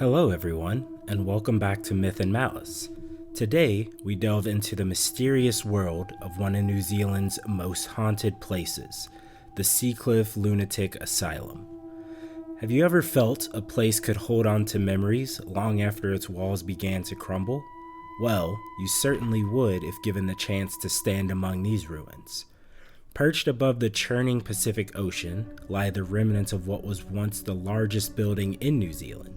Hello everyone, and welcome back to Myth and Malice. Today, we delve into the mysterious world of one of New Zealand's most haunted places, the Seacliff Lunatic Asylum. Have you ever felt a place could hold on to memories long after its walls began to crumble? Well, you certainly would if given the chance to stand among these ruins. Perched above the churning Pacific Ocean lie the remnants of what was once the largest building in New Zealand.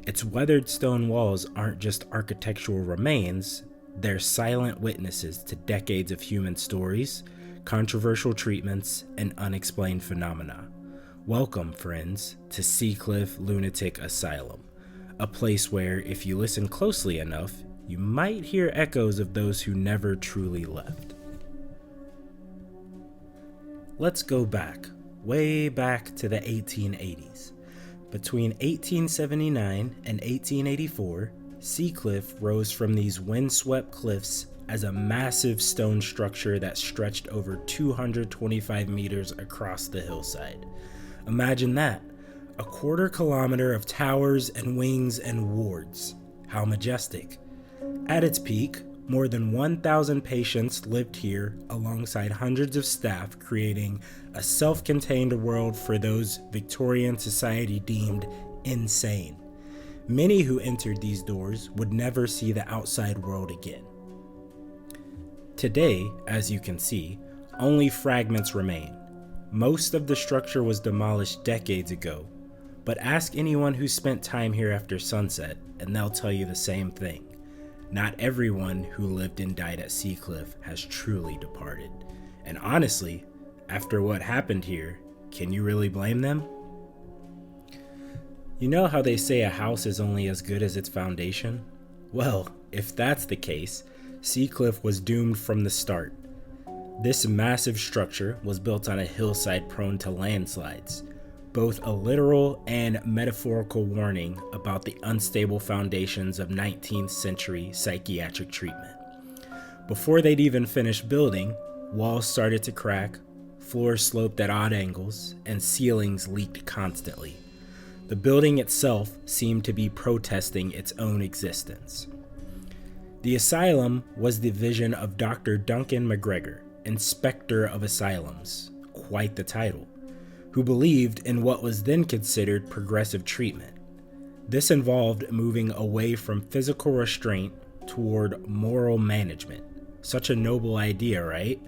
Its weathered stone walls aren't just architectural remains, they're silent witnesses to decades of human stories, controversial treatments, and unexplained phenomena. Welcome, friends, to Seacliff Lunatic Asylum, a place where, if you listen closely enough, you might hear echoes of those who never truly left. Let's go back, way back to the 1880s. Between 1879 and 1884, Seacliff rose from these windswept cliffs as a massive stone structure that stretched over 225 meters across the hillside. Imagine that, a quarter-kilometer of towers and wings and wards. How majestic. At its peak, more than 1,000 patients lived here alongside hundreds of staff, creating a self-contained world for those Victorian society deemed insane. Many who entered these doors would never see the outside world again. Today, as you can see, only fragments remain. Most of the structure was demolished decades ago, but ask anyone who spent time here after sunset and they'll tell you the same thing. Not everyone who lived and died at Seacliff has truly departed. And honestly, after what happened here, can you really blame them? You know how they say a house is only as good as its foundation? Well, if that's the case, Seacliff was doomed from the start. This massive structure was built on a hillside prone to landslides, both a literal and metaphorical warning about the unstable foundations of 19th century psychiatric treatment. Before they'd even finished building, walls started to crack, floors sloped at odd angles, and ceilings leaked constantly. The building itself seemed to be protesting its own existence. The asylum was the vision of Dr. Duncan McGregor, Inspector of Asylums, quite the title, who believed in what was then considered progressive treatment. This involved moving away from physical restraint toward moral management. Such a noble idea, right?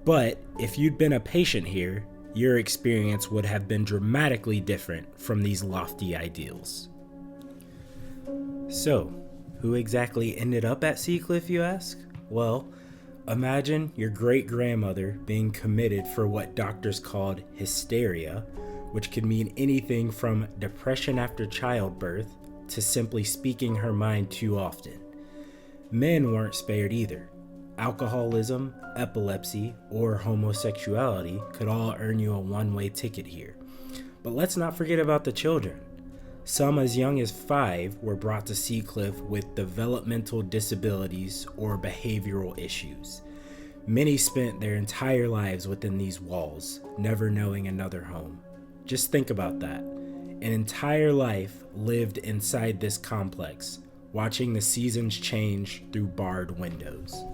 But if you'd been a patient here, your experience would have been dramatically different from these lofty ideals. So, who exactly ended up at Seacliff, you ask? Well, imagine your great-grandmother being committed for what doctors called hysteria, which could mean anything from depression after childbirth to simply speaking her mind too often. Men weren't spared either. Alcoholism, epilepsy, or homosexuality could all earn you a one-way ticket here. But let's not forget about the children. Some as young as 5 were brought to Seacliff with developmental disabilities or behavioral issues. Many spent their entire lives within these walls, never knowing another home. Just think about that. An entire life lived inside this complex, watching the seasons change through barred windows.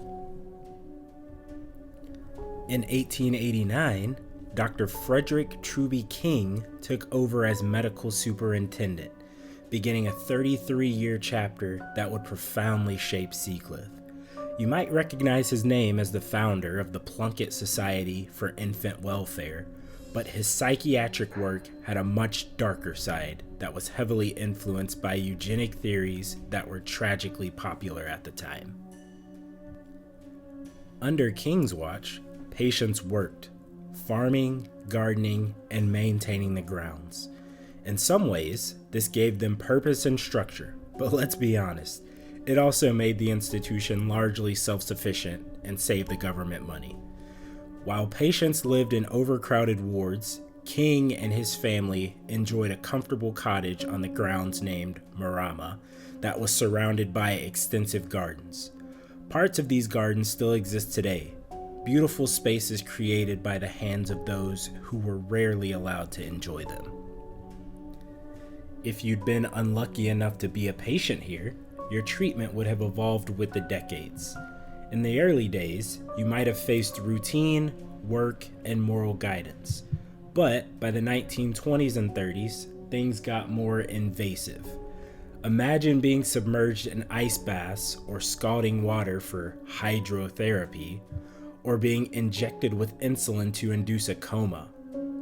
In 1889, Dr. Frederick Truby King took over as medical superintendent, beginning a 33-year chapter that would profoundly shape Seacliff. You might recognize his name as the founder of the Plunkett Society for Infant Welfare, but his psychiatric work had a much darker side that was heavily influenced by eugenic theories that were tragically popular at the time. Under King's watch, patients worked, farming, gardening, and maintaining the grounds. In some ways, this gave them purpose and structure, but let's be honest, it also made the institution largely self-sufficient and saved the government money. While patients lived in overcrowded wards, King and his family enjoyed a comfortable cottage on the grounds named Marama that was surrounded by extensive gardens. Parts of these gardens still exist today, beautiful spaces created by the hands of those who were rarely allowed to enjoy them. If you'd been unlucky enough to be a patient here, your treatment would have evolved with the decades. In the early days, you might have faced routine, work, and moral guidance. But by the 1920s and 30s, things got more invasive. Imagine being submerged in ice baths or scalding water for hydrotherapy, or being injected with insulin to induce a coma,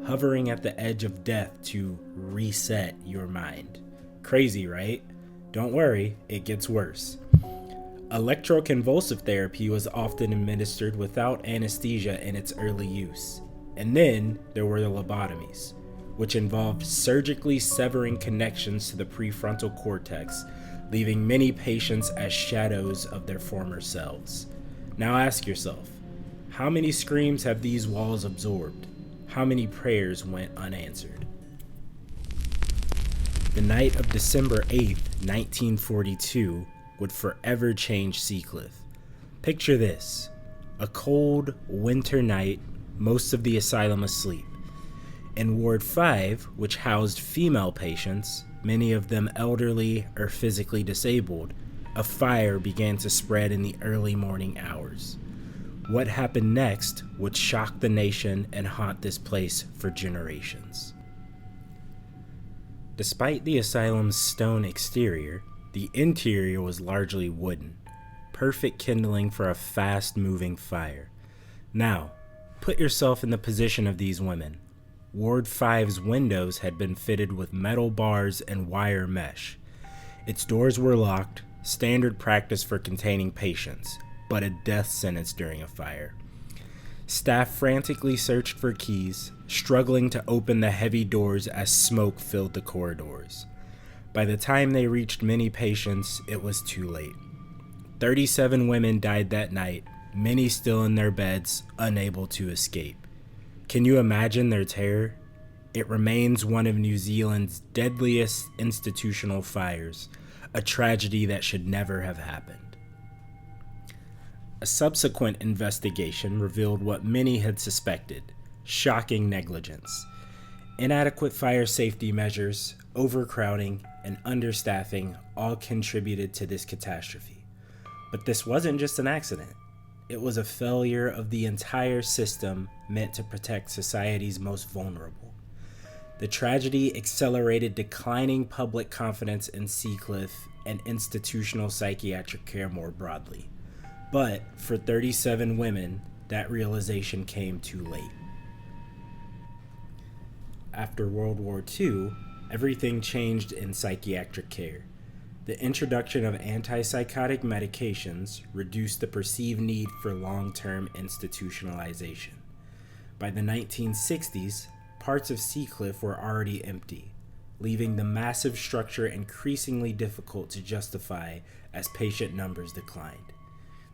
hovering at the edge of death to reset your mind. Crazy, right? Don't worry, it gets worse. Electroconvulsive therapy was often administered without anesthesia in its early use. And then there were the lobotomies, which involved surgically severing connections to the prefrontal cortex, leaving many patients as shadows of their former selves. Now ask yourself, how many screams have these walls absorbed? How many prayers went unanswered? The night of December 8th, 1942, would forever change Seacliff. Picture this: a cold winter night, most of the asylum asleep. In Ward 5, which housed female patients, many of them elderly or physically disabled, a fire began to spread in the early morning hours. What happened next would shock the nation and haunt this place for generations. Despite the asylum's stone exterior, the interior was largely wooden, perfect kindling for a fast-moving fire. Now, put yourself in the position of these women. Ward 5's windows had been fitted with metal bars and wire mesh. Its doors were locked, standard practice for containing patients, but a death sentence during a fire. Staff frantically searched for keys, struggling to open the heavy doors as smoke filled the corridors. By the time they reached many patients, it was too late. 37 women died that night, many still in their beds, unable to escape. Can you imagine their terror? It remains one of New Zealand's deadliest institutional fires, a tragedy that should never have happened. A subsequent investigation revealed what many had suspected: shocking negligence. Inadequate fire safety measures, overcrowding, and understaffing all contributed to this catastrophe. But this wasn't just an accident. It was a failure of the entire system meant to protect society's most vulnerable. The tragedy accelerated declining public confidence in Seacliff and institutional psychiatric care more broadly. But for 37 women, that realization came too late. After World War II, everything changed in psychiatric care. The introduction of antipsychotic medications reduced the perceived need for long-term institutionalization. By the 1960s, parts of Seacliff were already empty, leaving the massive structure increasingly difficult to justify as patient numbers declined.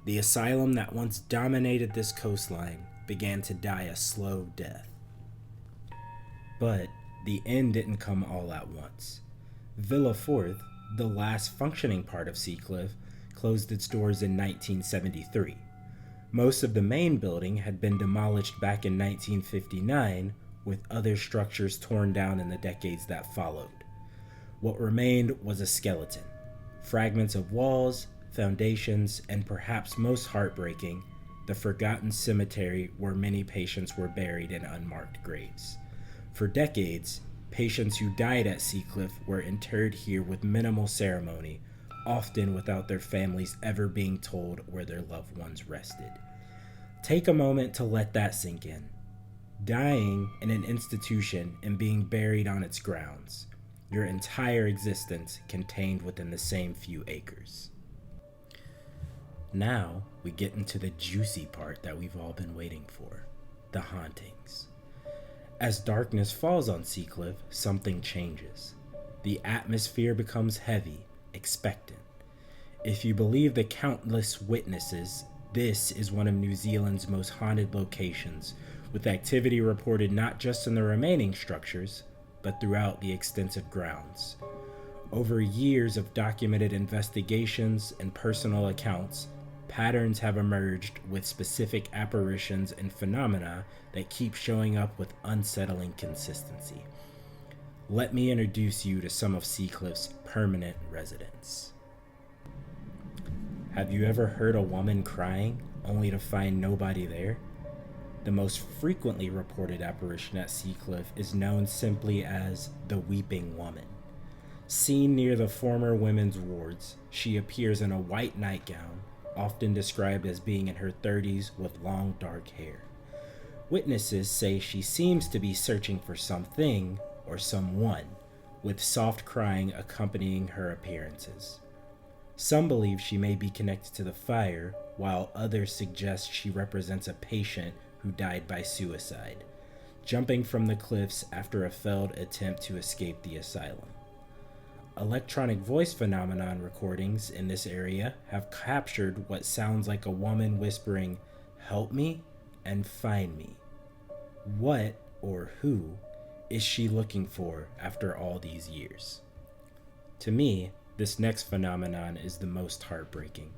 The asylum that once dominated this coastline began to die a slow death. But the end didn't come all at once. Villa Forth, the last functioning part of Seacliff, closed its doors in 1973. Most of the main building had been demolished back in 1959, with other structures torn down in the decades that followed. What remained was a skeleton: fragments of walls, foundations, and perhaps most heartbreaking, the forgotten cemetery where many patients were buried in unmarked graves. For decades, patients who died at Seacliff were interred here with minimal ceremony, often without their families ever being told where their loved ones rested. Take a moment to let that sink in. Dying in an institution and being buried on its grounds, your entire existence contained within the same few acres. Now we get into the juicy part that we've all been waiting for: the hauntings. As darkness falls on Seacliff, something changes. The atmosphere becomes heavy, expectant. If you believe the countless witnesses, this is one of New Zealand's most haunted locations, with activity reported not just in the remaining structures, but throughout the extensive grounds. Over years of documented investigations and personal accounts, patterns have emerged with specific apparitions and phenomena that keep showing up with unsettling consistency. let me introduce you to some of Seacliff's permanent residents. Have you ever heard a woman crying only to find nobody there? The most frequently reported apparition at Seacliff is known simply as the Weeping Woman. Seen near the former women's wards, she appears in a white nightgown, often described as being in her 30s with long dark hair. Witnesses say she seems to be searching for something or someone, with soft crying accompanying her appearances. Some believe she may be connected to the fire, while others suggest she represents a patient who died by suicide, jumping from the cliffs after a failed attempt to escape the asylum. Electronic voice phenomenon recordings in this area have captured what sounds like a woman whispering, "Help me and find me." What or who is she looking for after all these years? To me, this next phenomenon is the most heartbreaking.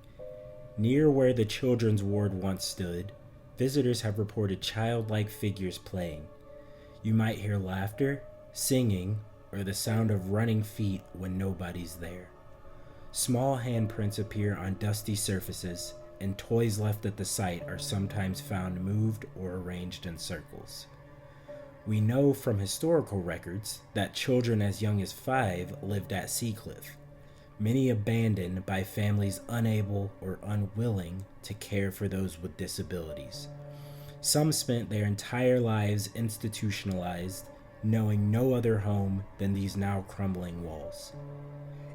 Near where the children's ward once stood, visitors have reported childlike figures playing. You might hear laughter, singing, or the sound of running feet when nobody's there. Small handprints appear on dusty surfaces, and toys left at the site are sometimes found moved or arranged in circles. We know from historical records that children as young as 5 lived at Seacliff, many abandoned by families unable or unwilling to care for those with disabilities. Some spent their entire lives institutionalized, knowing no other home than these now crumbling walls.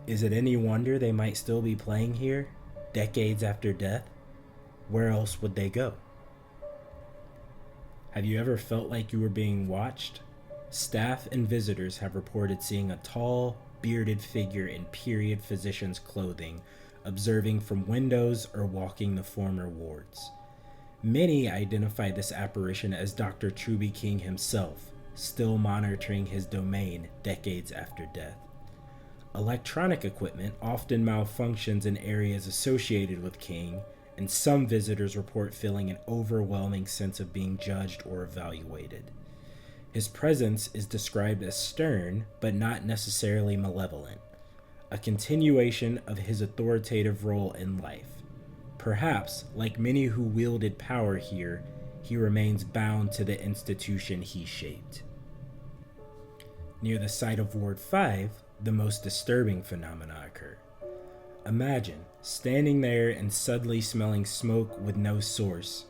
Is it any wonder they might still be playing here, decades after death? Where else would they go? Have you ever felt like you were being watched? Staff and visitors have reported seeing a tall, bearded figure in period physician's clothing, observing from windows or walking the former wards. Many identify this apparition as Dr. Truby King himself, still monitoring his domain decades after death. Electronic equipment often malfunctions in areas associated with King, and some visitors report feeling an overwhelming sense of being judged or evaluated. His presence is described as stern, but not necessarily malevolent, a continuation of his authoritative role in life. Perhaps, like many who wielded power here, he remains bound to the institution he shaped. Near the site of Ward 5, the most disturbing phenomena occur. Imagine standing there and suddenly smelling smoke with no source,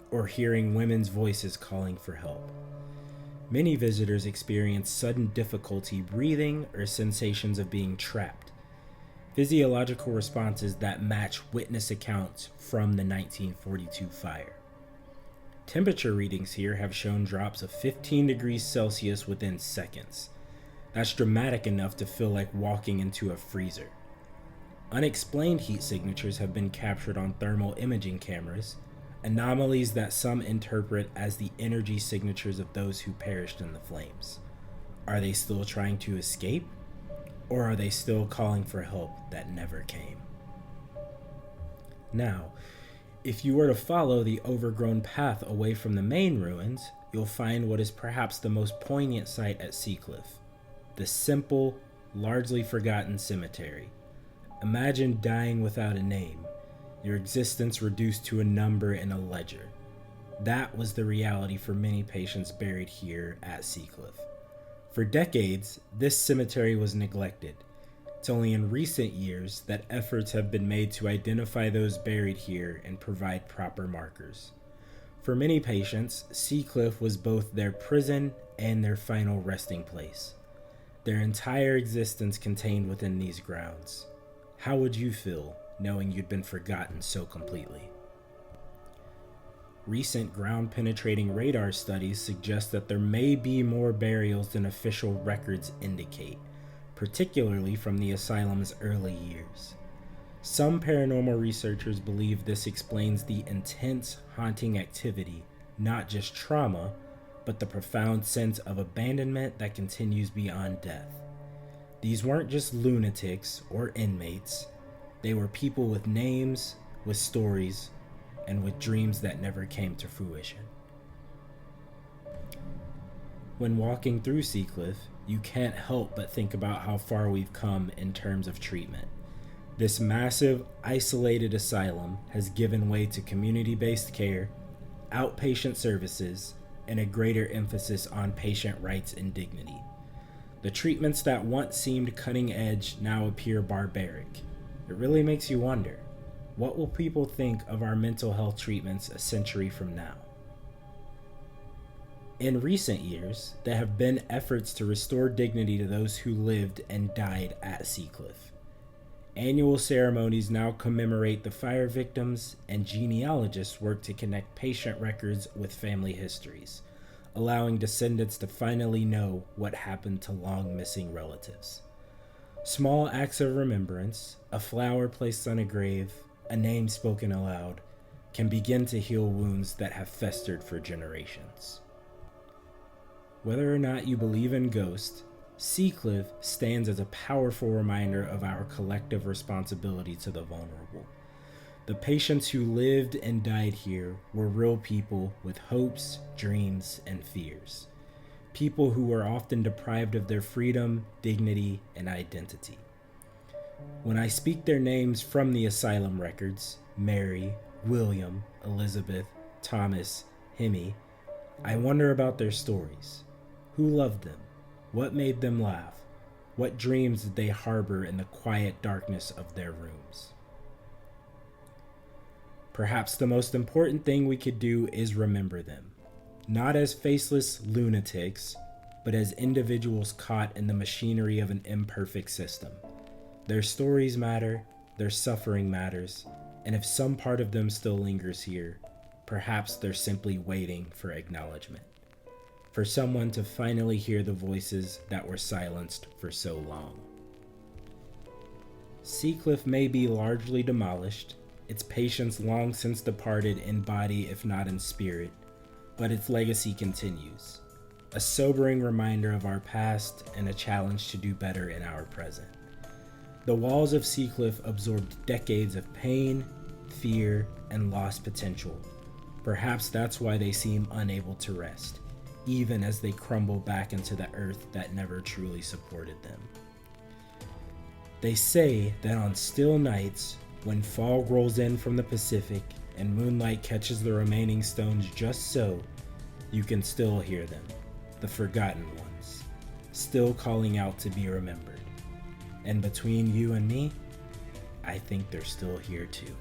or hearing women's voices calling for help. Many visitors experience sudden difficulty breathing or sensations of being trapped, physiological responses that match witness accounts from the 1942 fire. Temperature readings here have shown drops of 15 degrees Celsius within seconds. That's dramatic enough to feel like walking into a freezer. Unexplained heat signatures have been captured on thermal imaging cameras, anomalies that some interpret as the energy signatures of those who perished in the flames. Are they still trying to escape? Or are they still calling for help that never came? Now, if you were to follow the overgrown path away from the main ruins, you'll find what is perhaps the most poignant sight at Seacliff, the simple, largely forgotten cemetery. Imagine dying without a name, your existence reduced to a number in a ledger. That was the reality for many patients buried here at Seacliff. For decades, this cemetery was neglected. It's only in recent years that efforts have been made to identify those buried here and provide proper markers. For many patients, Seacliff was both their prison and their final resting place. Their entire existence contained within these grounds. How would you feel knowing you'd been forgotten so completely? Recent ground-penetrating radar studies suggest that there may be more burials than official records indicate, particularly from the asylum's early years. Some paranormal researchers believe this explains the intense, haunting activity, not just trauma, but the profound sense of abandonment that continues beyond death. These weren't just lunatics or inmates. They were people with names, with stories, and with dreams that never came to fruition. When walking through Seacliff, you can't help but think about how far we've come in terms of treatment. This massive, isolated asylum has given way to community-based care, outpatient services, and a greater emphasis on patient rights and dignity. The treatments that once seemed cutting edge now appear barbaric. It really makes you wonder, what will people think of our mental health treatments a century from now? In recent years, there have been efforts to restore dignity to those who lived and died at Seacliff. Annual ceremonies now commemorate the fire victims, and genealogists work to connect patient records with family histories, allowing descendants to finally know what happened to long-missing relatives. Small acts of remembrance, a flower placed on a grave, a name spoken aloud, can begin to heal wounds that have festered for generations. Whether or not you believe in ghosts, Seacliff stands as a powerful reminder of our collective responsibility to the vulnerable. The patients who lived and died here were real people with hopes, dreams, and fears. People who were often deprived of their freedom, dignity, and identity. When I speak their names from the asylum records, Mary, William, Elizabeth, Thomas, Hemi, I wonder about their stories. Who loved them? What made them laugh? What dreams did they harbor in the quiet darkness of their rooms? Perhaps the most important thing we could do is remember them, not as faceless lunatics, but as individuals caught in the machinery of an imperfect system. Their stories matter, their suffering matters, and if some part of them still lingers here, perhaps they're simply waiting for acknowledgement. For someone to finally hear the voices that were silenced for so long. Seacliff may be largely demolished, its patients long since departed in body if not in spirit, but its legacy continues. A sobering reminder of our past and a challenge to do better in our present. The walls of Seacliff absorbed decades of pain, fear, and lost potential. Perhaps that's why they seem unable to rest, even as they crumble back into the earth that never truly supported them. They say that on still nights, when fog rolls in from the Pacific and moonlight catches the remaining stones just so, you can still hear them, the forgotten ones, still calling out to be remembered. And between you and me, I think they're still here too.